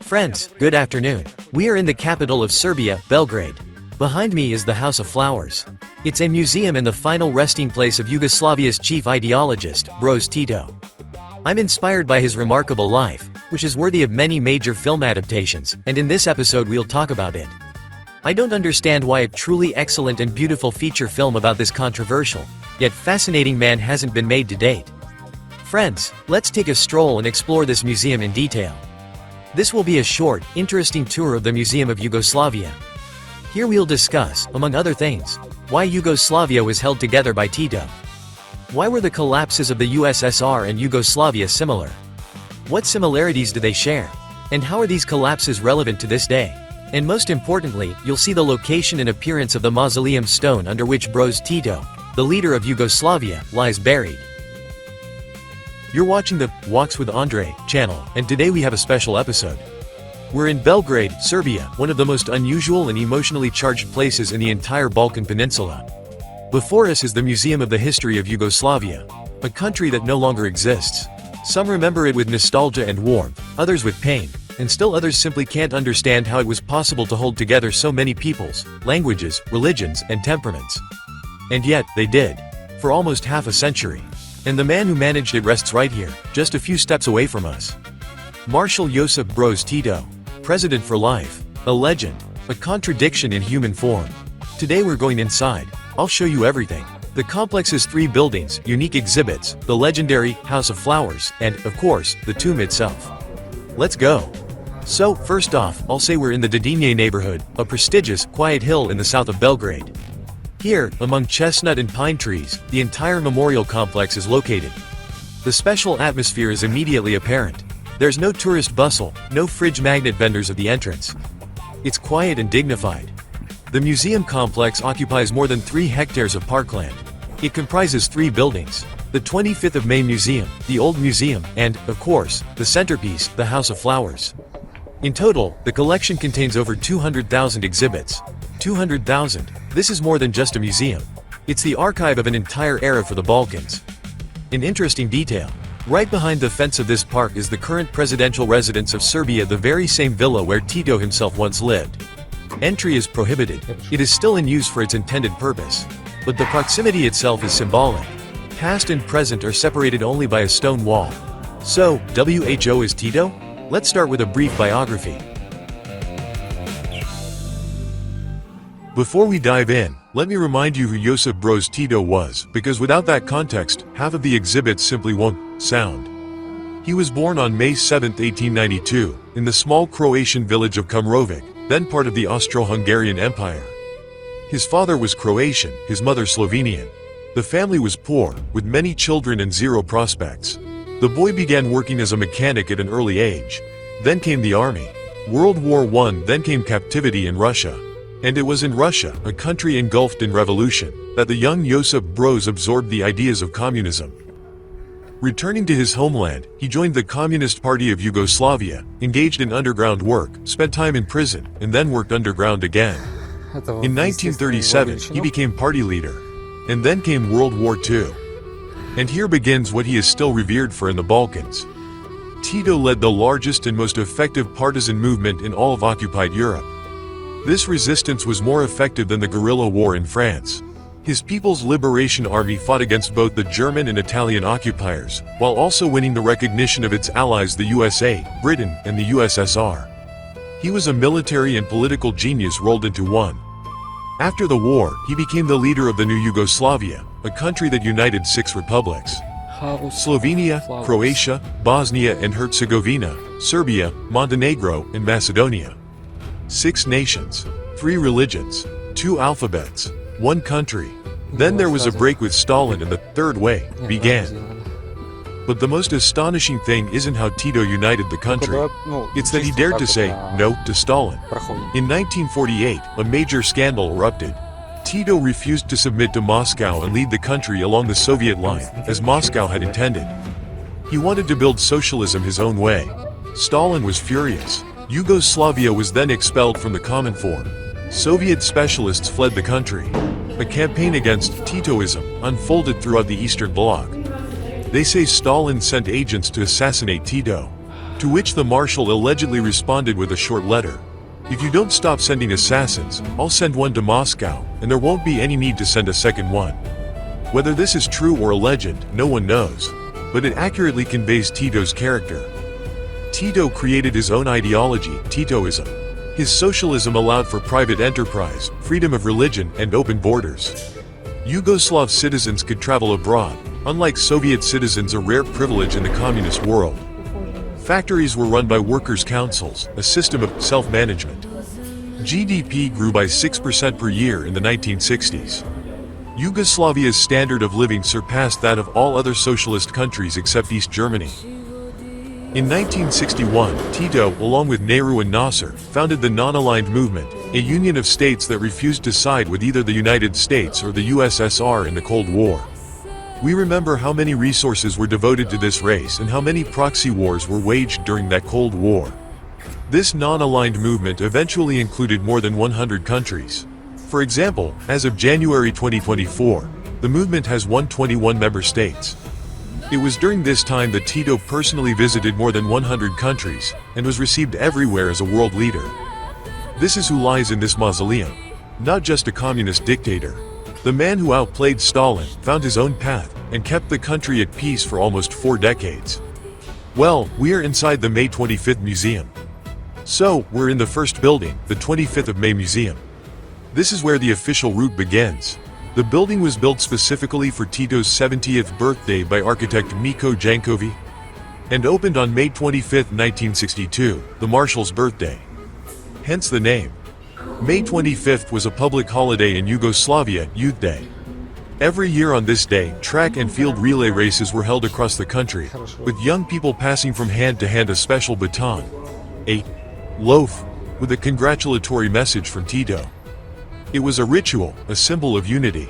Friends, good afternoon. We are in the capital of Serbia, Belgrade. Behind me is the House of Flowers. It's a museum and the final resting place of Yugoslavia's chief ideologist, Broz Tito. I'm inspired by his remarkable life, which is worthy of many major film adaptations, and in this episode we'll talk about it. I don't understand why a truly excellent and beautiful feature film about this controversial, yet fascinating man hasn't been made to date. Friends, let's take a stroll and explore this museum in detail. This will be a short, interesting tour of the Museum of Yugoslavia. Here we'll discuss, among other things, why Yugoslavia was held together by Tito. Why were the collapses of the USSR and Yugoslavia similar? What similarities do they share? And how are these collapses relevant to this day? And most importantly, you'll see the location and appearance of the mausoleum stone under which Broz Tito, the leader of Yugoslavia, lies buried. You're watching the Walks with Andre channel, and today we have a special episode. We're in Belgrade, Serbia, one of the most unusual and emotionally charged places in the entire Balkan Peninsula. Before us is the Museum of the History of Yugoslavia, a country that no longer exists. Some remember it with nostalgia and warmth, others with pain, and still others simply can't understand how it was possible to hold together so many peoples, languages, religions, and temperaments. And yet, they did. For almost half a century. And the man who managed it rests right here, just a few steps away from us. Marshal Josip Broz Tito. President for life. A legend. A contradiction in human form. Today we're going inside. I'll show you everything. The complex's 3 buildings, unique exhibits, the legendary House of Flowers, and, of course, the tomb itself. Let's go. So, first off, I'll say we're in the Dedinje neighborhood, a prestigious, quiet hill in the south of Belgrade. Here, among chestnut and pine trees, the entire memorial complex is located. The special atmosphere is immediately apparent. There's no tourist bustle, no fridge magnet vendors at the entrance. It's quiet and dignified. The museum complex occupies more than 3 hectares of parkland. It comprises 3 buildings: the 25th of May Museum, the Old Museum, and, of course, the centerpiece, the House of Flowers. In total, the collection contains over 200,000 exhibits. 200,000. This is more than just a museum. It's the archive of an entire era for the Balkans. An interesting detail. Right behind the fence of this park is the current presidential residence of Serbia, the very same villa where Tito himself once lived. Entry is prohibited. It is still in use for its intended purpose. But the proximity itself is symbolic. Past and present are separated only by a stone wall. So, who is Tito? Let's start with a brief biography. Before we dive in, let me remind you who Josip Broz Tito was, because without that context, half of the exhibits simply won't sound. He was born on May 7, 1892, in the small Croatian village of Kumrovik, then part of the Austro-Hungarian Empire. His father was Croatian, his mother Slovenian. The family was poor, with many children and 0 prospects. The boy began working as a mechanic at an early age. Then came the army. World War I, then came captivity in Russia. And it was in Russia, a country engulfed in revolution, that the young Josip Broz absorbed the ideas of communism. Returning to his homeland, he joined the Communist Party of Yugoslavia, engaged in underground work, spent time in prison, and then worked underground again. In 1937, he became party leader. And then came World War II. And here begins what he is still revered for in the Balkans. Tito led the largest and most effective partisan movement in all of occupied Europe. This resistance was more effective than the guerrilla war in France. His People's Liberation Army fought against both the German and Italian occupiers, while also winning the recognition of its allies the USA, Britain, and the USSR. He was a military and political genius rolled into one. After the war, he became the leader of the new Yugoslavia, a country that united 6 republics: Slovenia, Croatia, Bosnia and Herzegovina, Serbia, Montenegro, and Macedonia. 6 nations, 3 religions, 2 alphabets, 1 country. Then there was a break with Stalin and the Third Way began. But the most astonishing thing isn't how Tito united the country. It's that he dared to say no to Stalin. In 1948, a major scandal erupted. Tito refused to submit to Moscow and lead the country along the Soviet line, as Moscow had intended. He wanted to build socialism his own way. Stalin was furious. Yugoslavia was then expelled from the Cominform. Soviet specialists fled the country. A campaign against Titoism unfolded throughout the Eastern Bloc. They say Stalin sent agents to assassinate Tito. To which the marshal allegedly responded with a short letter. If you don't stop sending assassins, I'll send one to Moscow, and there won't be any need to send a second one. Whether this is true or a legend, no one knows. But it accurately conveys Tito's character. Tito created his own ideology, Titoism. His socialism allowed for private enterprise, freedom of religion, and open borders. Yugoslav citizens could travel abroad, unlike Soviet citizens, a rare privilege in the communist world. Factories were run by workers' councils, a system of self-management. GDP grew by 6% per year in the 1960s. Yugoslavia's standard of living surpassed that of all other socialist countries except East Germany. In 1961, Tito, along with Nehru and Nasser, founded the Non-Aligned Movement, a union of states that refused to side with either the United States or the USSR in the Cold War. We remember how many resources were devoted to this race and how many proxy wars were waged during that Cold War. This non-aligned movement eventually included more than 100 countries. For example, as of January 2024, the movement has 121 member states. It was during this time that Tito personally visited more than 100 countries and was received everywhere as a world leader. This is who lies in this mausoleum. Not just a communist dictator. The man who outplayed Stalin, found his own path, and kept the country at peace for almost 4 decades. Well, we are inside the May 25th Museum. So, we're in the first building, the 25th of May Museum. This is where the official route begins. The building was built specifically for Tito's 70th birthday by architect Miko Jankovic, and opened on May 25, 1962, the Marshal's birthday. Hence the name. May 25th was a public holiday in Yugoslavia, Youth Day. Every year on this day, track and field relay races were held across the country, with young people passing from hand to hand a special baton, a loaf, with a congratulatory message from Tito. It was a ritual, a symbol of unity.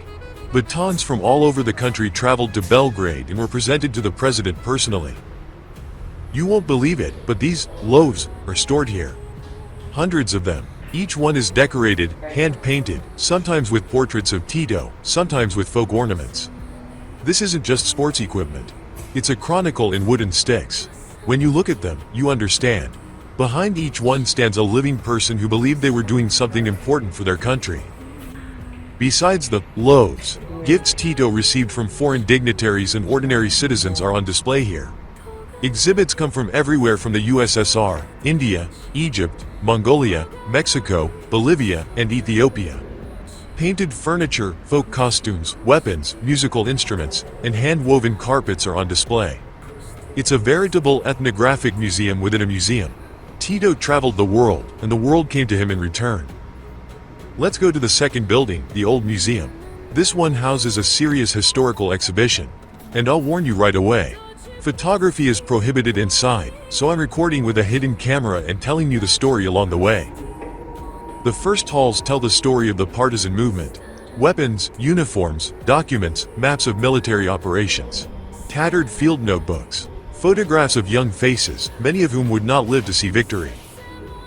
Batons from all over the country traveled to Belgrade and were presented to the president personally. You won't believe it, but these loaves are stored here. Hundreds of them. Each one is decorated, hand-painted, sometimes with portraits of Tito, sometimes with folk ornaments. This isn't just sports equipment. It's a chronicle in wooden sticks. When you look at them, you understand. Behind each one stands a living person who believed they were doing something important for their country. Besides the loaves, gifts Tito received from foreign dignitaries and ordinary citizens are on display here. Exhibits come from everywhere from the USSR, India, Egypt, Mongolia, Mexico, Bolivia, and Ethiopia. Painted furniture, folk costumes, weapons, musical instruments, and hand-woven carpets are on display. It's a veritable ethnographic museum within a museum. Tito traveled the world, and the world came to him in return. Let's go to the second building, the Old Museum. This one houses a serious historical exhibition. And I'll warn you right away. Photography is prohibited inside, so I'm recording with a hidden camera and telling you the story along the way. The first halls tell the story of the partisan movement. Weapons, uniforms, documents, maps of military operations. Tattered field notebooks. Photographs of young faces, many of whom would not live to see victory.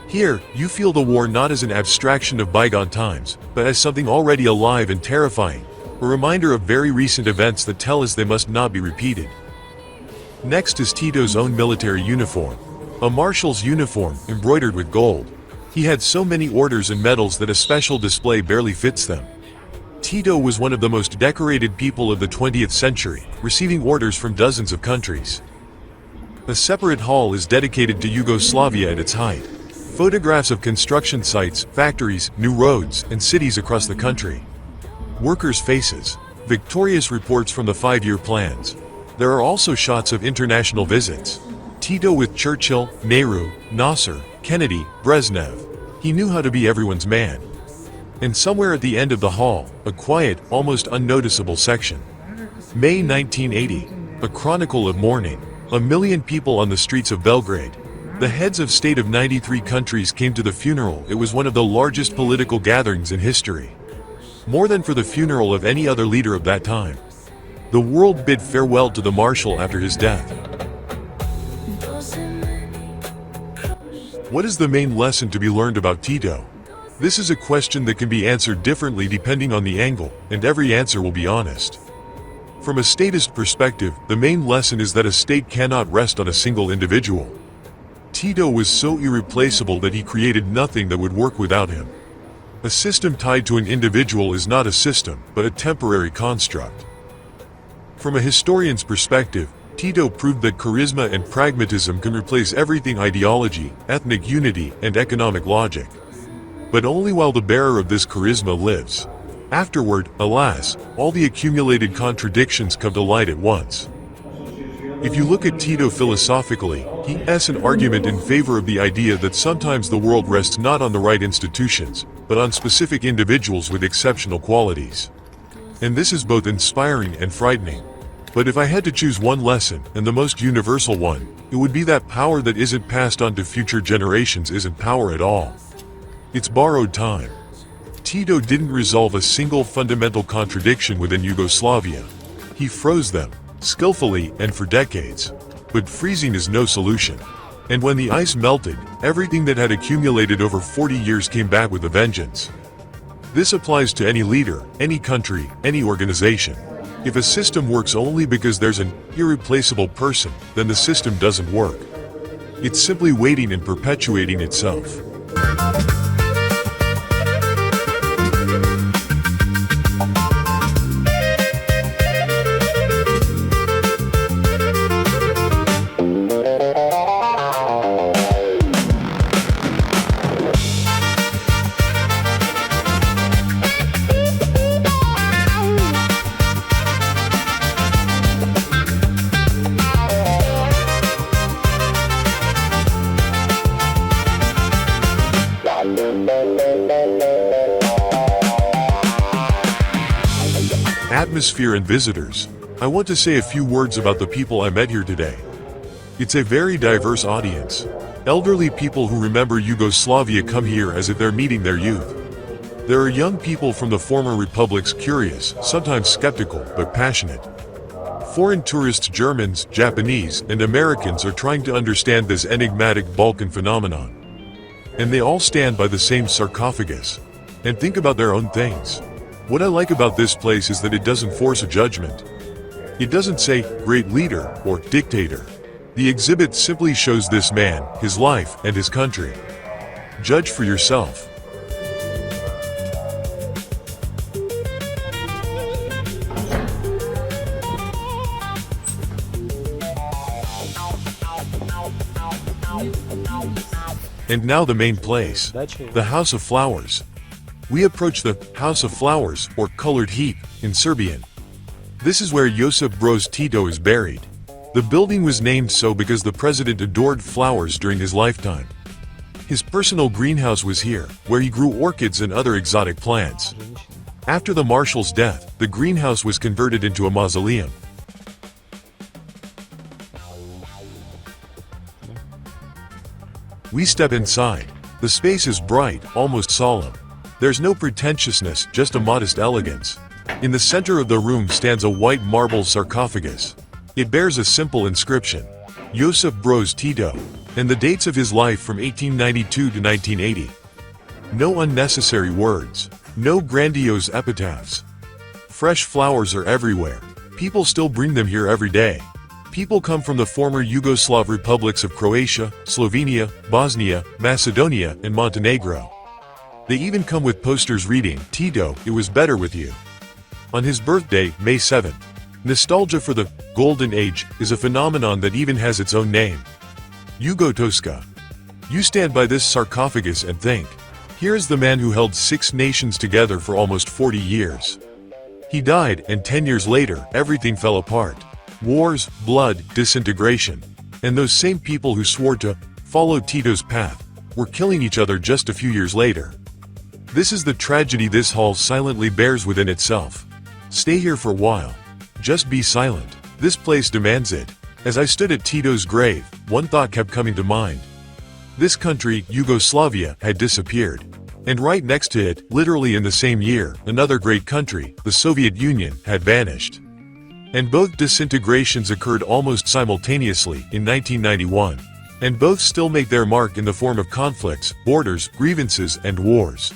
Here, you feel the war not as an abstraction of bygone times, but as something already alive and terrifying, a reminder of very recent events that tell us they must not be repeated. Next is Tito's own military uniform. A marshal's uniform, embroidered with gold. He had so many orders and medals that a special display barely fits them. Tito was one of the most decorated people of the 20th century, receiving orders from dozens of countries. A separate hall is dedicated to Yugoslavia at its height. Photographs of construction sites, factories, new roads, and cities across the country. Workers' faces. Victorious reports from the 5-year plans. There are also shots of international visits. Tito with Churchill, Nehru, Nasser, Kennedy, Brezhnev. He knew how to be everyone's man. And somewhere at the end of the hall, a quiet, almost unnoticeable section. May 1980. A chronicle of mourning. 1 million people on the streets of Belgrade. The heads of state of 93 countries came to the funeral. It was one of the largest political gatherings in history. More than for the funeral of any other leader of that time. The world bid farewell to the Marshal after his death. What is the main lesson to be learned about Tito? This is a question that can be answered differently depending on the angle, and every answer will be honest. From a statist perspective, the main lesson is that a state cannot rest on a single individual. Tito was so irreplaceable that he created nothing that would work without him. A system tied to an individual is not a system, but a temporary construct. From a historian's perspective, Tito proved that charisma and pragmatism can replace everything: ideology, ethnic unity, and economic logic. But only while the bearer of this charisma lives. Afterward, alas, all the accumulated contradictions come to light at once. If you look at Tito philosophically, he has an argument in favor of the idea that sometimes the world rests not on the right institutions, but on specific individuals with exceptional qualities. And this is both inspiring and frightening. But if I had to choose one lesson, and the most universal one, it would be that power that isn't passed on to future generations isn't power at all. It's borrowed time. Tito didn't resolve a single fundamental contradiction within Yugoslavia. He froze them, skillfully and for decades. But freezing is no solution. And when the ice melted, everything that had accumulated over 40 years came back with a vengeance. This applies to any leader, any country, any organization. If a system works only because there's an irreplaceable person, then the system doesn't work. It's simply waiting and perpetuating itself. Atmosphere and visitors. I want to say a few words about the people I met here today. It's a very diverse audience. Elderly people who remember Yugoslavia come here as if they're meeting their youth. There are young people from the former republics, curious, sometimes skeptical, but passionate. Foreign tourists, Germans, Japanese, and Americans are trying to understand this enigmatic Balkan phenomenon. And they all stand by the same sarcophagus and think about their own things. What I like about this place is that it doesn't force a judgment. It doesn't say, great leader, or dictator. The exhibit simply shows this man, his life, and his country. Judge for yourself. And now the main place, the House of Flowers. We approach the House of Flowers, or Colored Heap, in Serbian. This is where Josip Broz Tito is buried. The building was named so because the president adored flowers during his lifetime. His personal greenhouse was here, where he grew orchids and other exotic plants. After the Marshal's death, the greenhouse was converted into a mausoleum. We step inside. The space is bright, almost solemn. There's no pretentiousness, just a modest elegance. In the center of the room stands a white marble sarcophagus. It bears a simple inscription, Josip Broz Tito, and the dates of his life from 1892 to 1980. No unnecessary words, no grandiose epitaphs. Fresh flowers are everywhere. People still bring them here every day. People come from the former Yugoslav republics of Croatia, Slovenia, Bosnia, Macedonia, and Montenegro. They even come with posters reading, Tito, it was better with you. On his birthday, May 7th. Nostalgia for the Golden Age is a phenomenon that even has its own name. Jugotoska. You stand by this sarcophagus and think, here's the man who held 6 nations together for almost 40 years. He died, and 10 years later, everything fell apart. Wars, blood, disintegration. And those same people who swore to follow Tito's path were killing each other just a few years later. This is the tragedy this hall silently bears within itself. Stay here for a while. Just be silent. This place demands it. As I stood at Tito's grave, one thought kept coming to mind. This country, Yugoslavia, had disappeared. And right next to it, literally in the same year, another great country, the Soviet Union, had vanished. And both disintegrations occurred almost simultaneously in 1991. And both still make their mark in the form of conflicts, borders, grievances, and wars.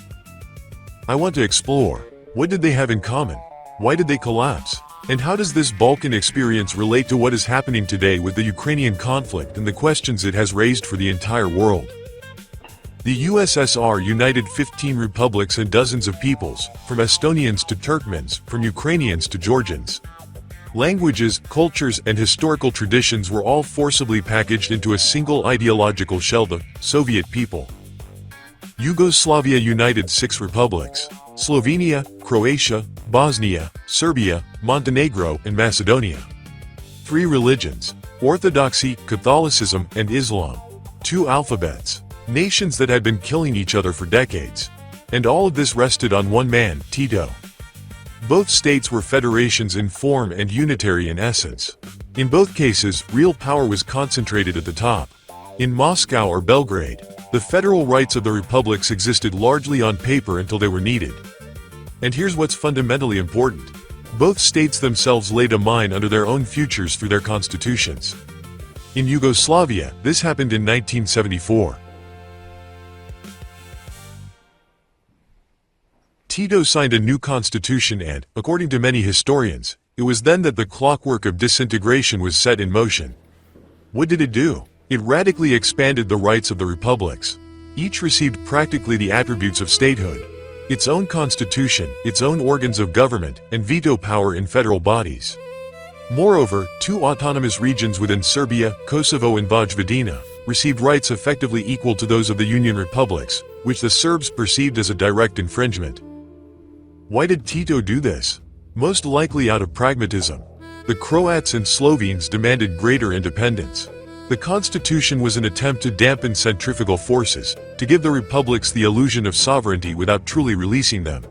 I want to explore. What did they have in common? Why did they collapse? And how does this Balkan experience relate to what is happening today with the Ukrainian conflict and the questions it has raised for the entire world? The USSR united 15 republics and dozens of peoples, from Estonians to Turkmens, from Ukrainians to Georgians. Languages, cultures, and historical traditions were all forcibly packaged into a single ideological shell: the Soviet people. Yugoslavia united 6 republics: Slovenia, Croatia, Bosnia, Serbia, Montenegro, and Macedonia. 3 religions: Orthodoxy, Catholicism, and Islam. 2 alphabets. Nations that had been killing each other for decades. And all of this rested on one man, Tito. Both states were federations in form and unitary in essence. In both cases, real power was concentrated at the top. In Moscow or Belgrade, the federal rights of the republics existed largely on paper until they were needed. And here's what's fundamentally important. Both states themselves laid a mine under their own futures through their constitutions. In Yugoslavia, this happened in 1974. Tito signed a new constitution and, according to many historians, it was then that the clockwork of disintegration was set in motion. What did it do? It radically expanded the rights of the republics. Each received practically the attributes of statehood: its own constitution, its own organs of government, and veto power in federal bodies. Moreover, 2 autonomous regions within Serbia, Kosovo and Vojvodina, received rights effectively equal to those of the Union republics, which the Serbs perceived as a direct infringement. Why did Tito do this? Most likely out of pragmatism. The Croats and Slovenes demanded greater independence. The constitution was an attempt to dampen centrifugal forces, to give the republics the illusion of sovereignty without truly releasing them.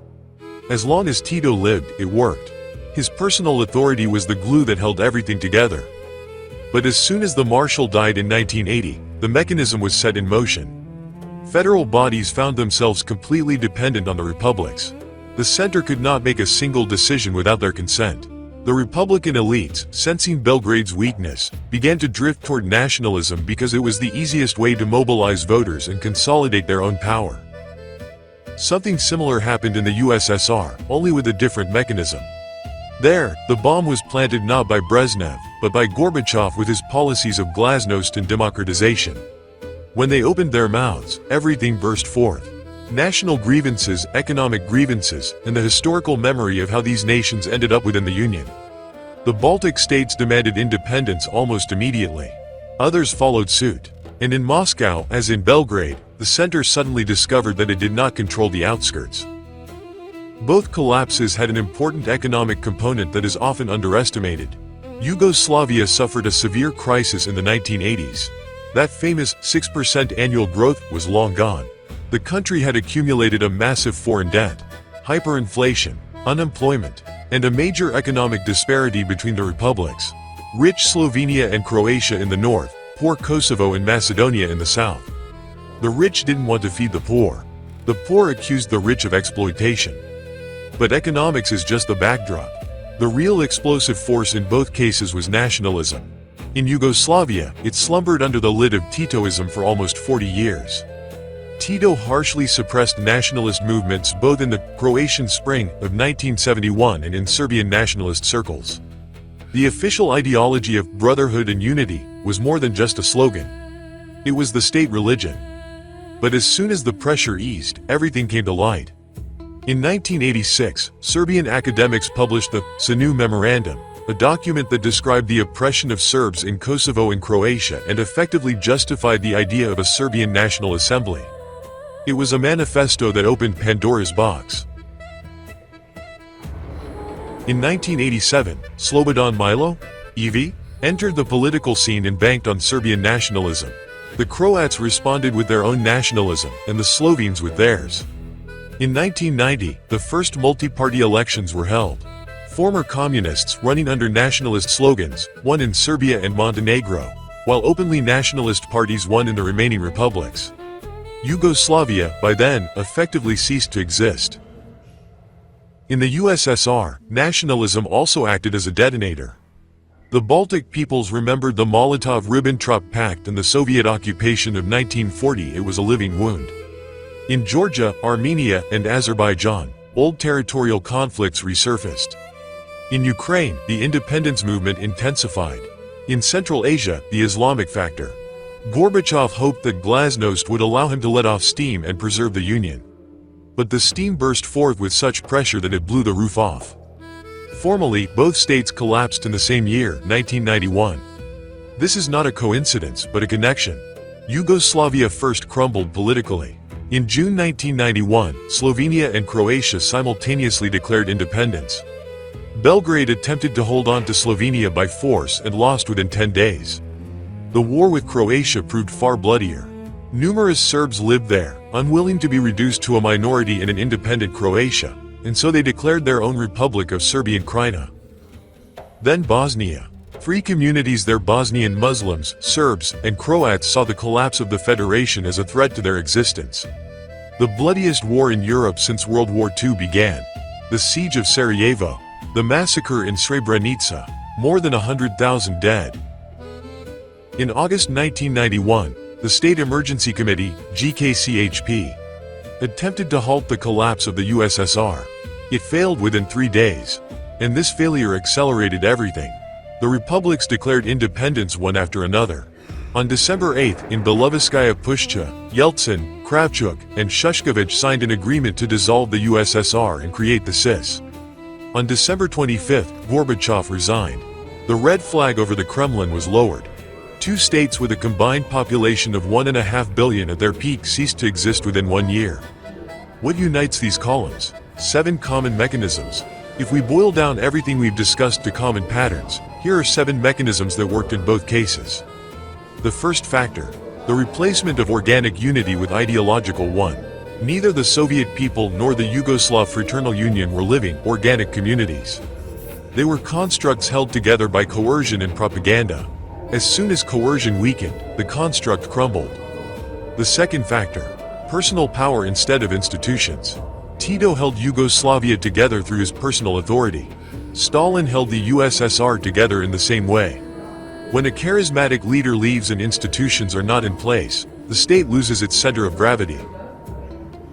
As long as Tito lived, it worked. His personal authority was the glue that held everything together. But as soon as the Marshal died in 1980, the mechanism was set in motion. Federal bodies found themselves completely dependent on the republics. The center could not make a single decision without their consent. The Republican elites, sensing Belgrade's weakness, began to drift toward nationalism because it was the easiest way to mobilize voters and consolidate their own power. Something similar happened in the USSR, only with a different mechanism. There, the bomb was planted not by Brezhnev, but by Gorbachev with his policies of glasnost and democratization. When they opened their mouths, everything burst forth. National grievances, economic grievances, and the historical memory of how these nations ended up within the Union. The Baltic states demanded independence almost immediately. Others followed suit. And in Moscow, as in Belgrade, the center suddenly discovered that it did not control the outskirts. Both collapses had an important economic component that is often underestimated. Yugoslavia suffered a severe crisis in the 1980s. That famous 6% annual growth was long gone. The country had accumulated a massive foreign debt, hyperinflation, unemployment, and a major economic disparity between the republics. Rich Slovenia and Croatia in the north, poor Kosovo and Macedonia in the south. The rich didn't want to feed the poor. The poor accused the rich of exploitation. But economics is just the backdrop. The real explosive force in both cases was nationalism. In Yugoslavia, it slumbered under the lid of Titoism for almost 40 years. Tito harshly suppressed nationalist movements both in the Croatian Spring of 1971 and in Serbian nationalist circles. The official ideology of brotherhood and unity was more than just a slogan. It was the state religion. But as soon as the pressure eased, everything came to light. In 1986, Serbian academics published the Sanu Memorandum, a document that described the oppression of Serbs in Kosovo and Croatia and effectively justified the idea of a Serbian National Assembly. It was a manifesto that opened Pandora's box. In 1987, Slobodan Milo, EV, entered the political scene and banked on Serbian nationalism. The Croats responded with their own nationalism, and the Slovenes with theirs. In 1990, the first multi-party elections were held. Former communists running under nationalist slogans won in Serbia and Montenegro, while openly nationalist parties won in the remaining republics. Yugoslavia, by then, effectively ceased to exist. In the USSR, nationalism also acted as a detonator. The Baltic peoples remembered the Molotov-Ribbentrop Pact and the Soviet occupation of 1940. It was a living wound. In Georgia, Armenia, and Azerbaijan, old territorial conflicts resurfaced. In Ukraine, the independence movement intensified. In Central Asia, the Islamic factor. Gorbachev hoped that glasnost would allow him to let off steam and preserve the Union. But the steam burst forth with such pressure that it blew the roof off. Formally, both states collapsed in the same year, 1991. This is not a coincidence, but a connection. Yugoslavia first crumbled politically. In June 1991, Slovenia and Croatia simultaneously declared independence. Belgrade attempted to hold on to Slovenia by force and lost within 10 days. The war with Croatia proved far bloodier. Numerous Serbs lived there, unwilling to be reduced to a minority in an independent Croatia, and so they declared their own Republic of Serbian Krajina. Then Bosnia. Free communities there, Bosnian Muslims, Serbs, and Croats saw the collapse of the federation as a threat to their existence. The bloodiest war in Europe since World War II began. The siege of Sarajevo. The massacre in Srebrenica. More than 100,000 dead. In August 1991, the State Emergency Committee, GKCHP, attempted to halt the collapse of the USSR. It failed within 3 days. And this failure accelerated everything. The republics declared independence one after another. On December 8, in Belovetskaya Pushcha, Yeltsin, Kravchuk, and Shushkevich signed an agreement to dissolve the USSR and create the CIS. On December 25, Gorbachev resigned. The red flag over the Kremlin was lowered. 2 states with a combined population of 1.5 billion at their peak ceased to exist within 1 year. What unites these columns? 7 common mechanisms. If we boil down everything we've discussed to common patterns, here are 7 mechanisms that worked in both cases. The first factor, the replacement of organic unity with ideological one. Neither the Soviet people nor the Yugoslav Fraternal Union were living, organic communities. They were constructs held together by coercion and propaganda. As soon as coercion weakened, the construct crumbled. The second factor, personal power instead of institutions. Tito held Yugoslavia together through his personal authority. Stalin held the USSR together in the same way. When a charismatic leader leaves and institutions are not in place, the state loses its center of gravity.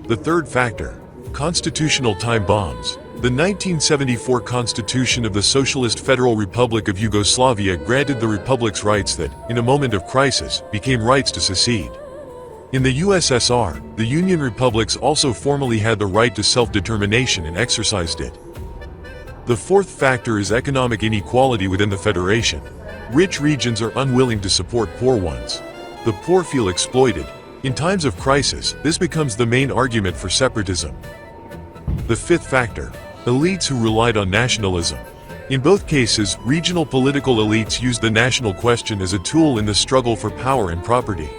The third factor, constitutional time bombs. The 1974 Constitution of the Socialist Federal Republic of Yugoslavia granted the republic's rights that, in a moment of crisis, became rights to secede. In the USSR, the Union republics also formally had the right to self-determination and exercised it. The fourth factor is economic inequality within the federation. Rich regions are unwilling to support poor ones. The poor feel exploited. In times of crisis, this becomes the main argument for separatism. The fifth factor, elites who relied on nationalism. In both cases, regional political elites used the national question as a tool in the struggle for power and property.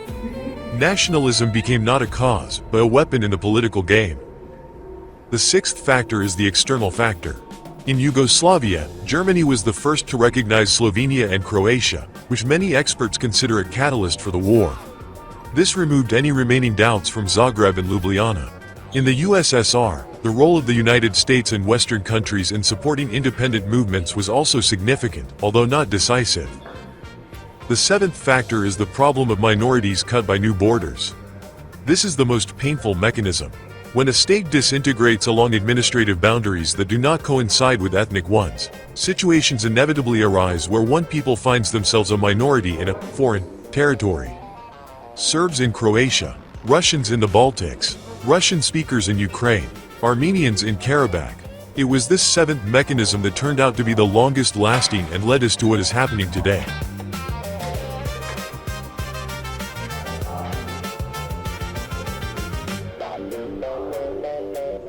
Nationalism became not a cause, but a weapon in the political game. The sixth factor is the external factor. In Yugoslavia, Germany was the first to recognize Slovenia and Croatia, which many experts consider a catalyst for the war. This removed any remaining doubts from Zagreb and Ljubljana. In the USSR, the role of the United States and Western countries in supporting independent movements was also significant, although not decisive. The seventh factor is the problem of minorities cut by new borders. This is the most painful mechanism. When a state disintegrates along administrative boundaries that do not coincide with ethnic ones, situations inevitably arise where one people finds themselves a minority in a foreign territory. Serbs in Croatia, Russians in the Baltics, Russian speakers in Ukraine, Armenians in Karabakh. It was this seventh mechanism that turned out to be the longest lasting and led us to what is happening today.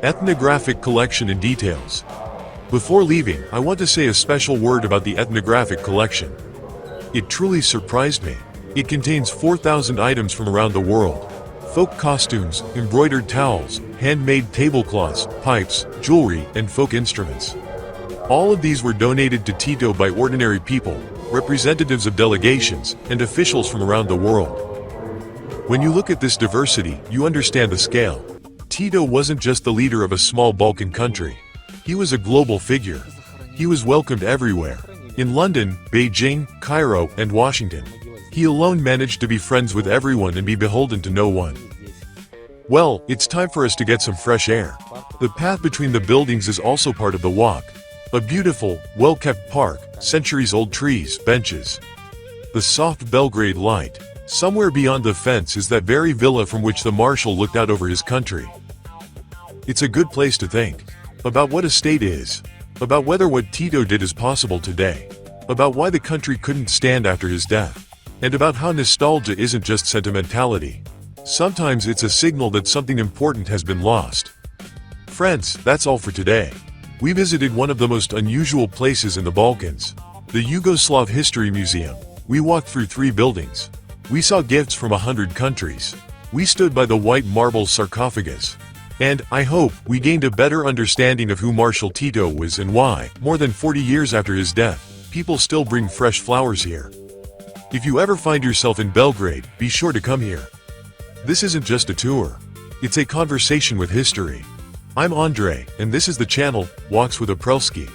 Ethnographic collection and details. Before leaving, I want to say a special word about the ethnographic collection. It truly surprised me. It contains 4,000 items from around the world. Folk costumes, embroidered towels, handmade tablecloths, pipes, jewelry, and folk instruments. All of these were donated to Tito by ordinary people, representatives of delegations, and officials from around the world. When you look at this diversity, you understand the scale. Tito wasn't just the leader of a small Balkan country. He was a global figure. He was welcomed everywhere. In London, Beijing, Cairo, and Washington. He alone managed to be friends with everyone and be beholden to no one. Well, it's time for us to get some fresh air. The path between the buildings is also part of the walk. A beautiful, well-kept park, centuries-old trees, benches. The soft Belgrade light. Somewhere beyond the fence is that very villa from which the Marshal looked out over his country. It's a good place to think about what a state is, about whether what Tito did is possible today, about why the country couldn't stand after his death, and about how nostalgia isn't just sentimentality. Sometimes it's a signal that something important has been lost. Friends, that's all for today. We visited one of the most unusual places in the Balkans, the Yugoslav History Museum. We walked through 3 buildings. We saw gifts from 100 countries. We stood by the white marble sarcophagus. And, I hope, we gained a better understanding of who Marshal Tito was and why, more than 40 years after his death, people still bring fresh flowers here. If you ever find yourself in Belgrade, be sure to come here. This isn't just a tour. It's a conversation with history. I'm Andre, and this is the channel, Walks with Aprelski.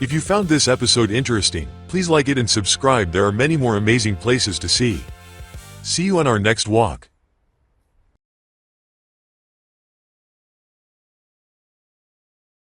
If you found this episode interesting, please like it and subscribe. There are many more amazing places to see. See you on our next walk.